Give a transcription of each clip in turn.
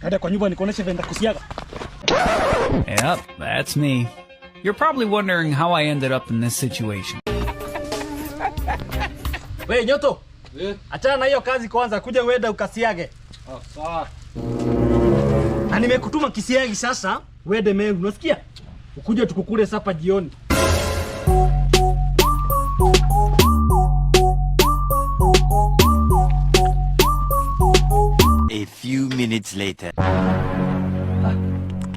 Kada kwa nyumba nikuoneshe venda kusiaga. Yep, that's me. You're probably wondering how I ended up in this situation. Wewe Nyoto. Achana na hiyo kazi kwanza, kuja uenda ukasiage. Sawa. Na nimekutuma kisiagi sasa, uende Meru, unasikia? Ukuje tukukule sapa jioni. A few minutes later.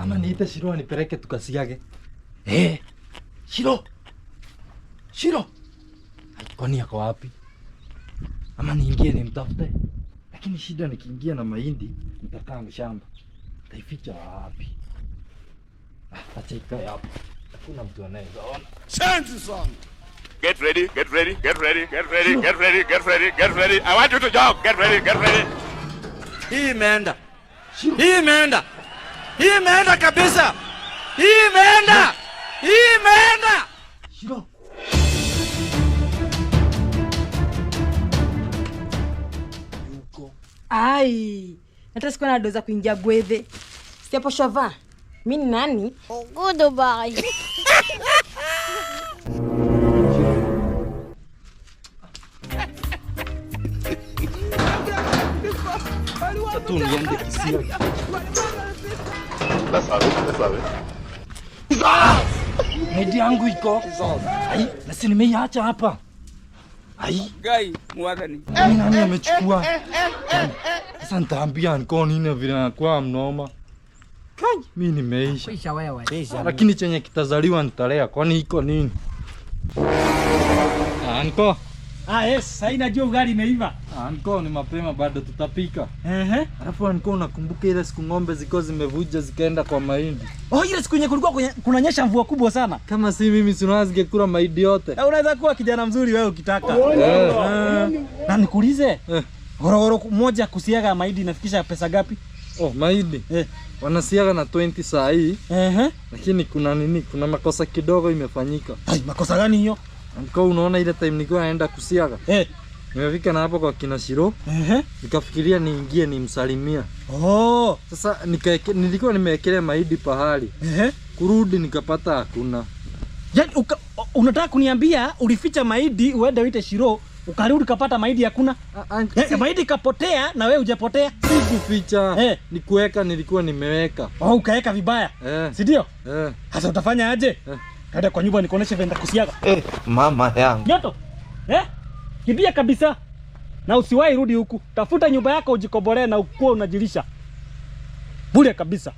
Ama niite Shiro anipeleke tukasiage. Shiro. Kwani yako wapi? Ama niingie nimtafute. Lakini shida nikiingia na mahindi nitakaa mshamba. Taificha wapi? Acha ikae hapo. Hakuna mtu anayeona. Change song. Get ready. I want you to jog. Get ready. Hii imeenda kabisa. Hii imeenda. Shiro. Ai, hata sikuwa na doza kuingia gwethe. Si hapo shova. Mimi ni nani? Goodbye. Tatu niende kisiagi. Sabe. Mahindi yangu iko. Ai, na si nimeiacha hapa. Ai, Gai, mwadhani. ni nani amechukua? Sasa nitaambia niko nini vile anakuwa mnoma. Kai, mimi nimeisha. Kisha wewe. Lakini chenye kitazaliwa nitalea, kwani iko nini? Niko. Yes, sasa najua ugali imeiva. Niko ni mapema bado tutapika. Ehe. Alafu niko unakumbuka ile siku ng'ombe ziko zimevuja zikaenda kwa mahindi. Ile siku yenye kulikuwa kunanyesha mvua kubwa sana. Kama si mimi sinawaza zingekula mahindi yote. Unaweza kuwa kijana mzuri wewe ukitaka. Na nikuulize. Gorogoro moja kusiaga mahindi inafikisha pesa gapi? Mahindi. Wanasiaga na 20 saa hii. Lakini kuna makosa kidogo imefanyika. Makosa gani hiyo? Niko unaona ile time nilikuwa naenda kusiaga. Nimefika na hapo kwa kina Shiro. Nikafikiria niingie nimsalimia. Sasa nilikuwa nimewekelea mahindi pahali. Kurudi nikapata hakuna. Yaani unataka kuniambia ulificha mahindi uende uite Shiro, ukarudi ukapata mahindi hakuna? Mahindi kapotea na wewe hujapotea? Sikuficha. Ni kuweka nilikuwa nimeweka. Ukaweka vibaya. Si ndio? Sasa utafanya aje? Kada kwa nyumba nikuoneshe venda kusiaga. Mama yangu. Nyoto. Kimbia kabisa. Na usiwahi rudi huku. Tafuta nyumba yako ujikobolee na ukue unajilisha. Bure kabisa.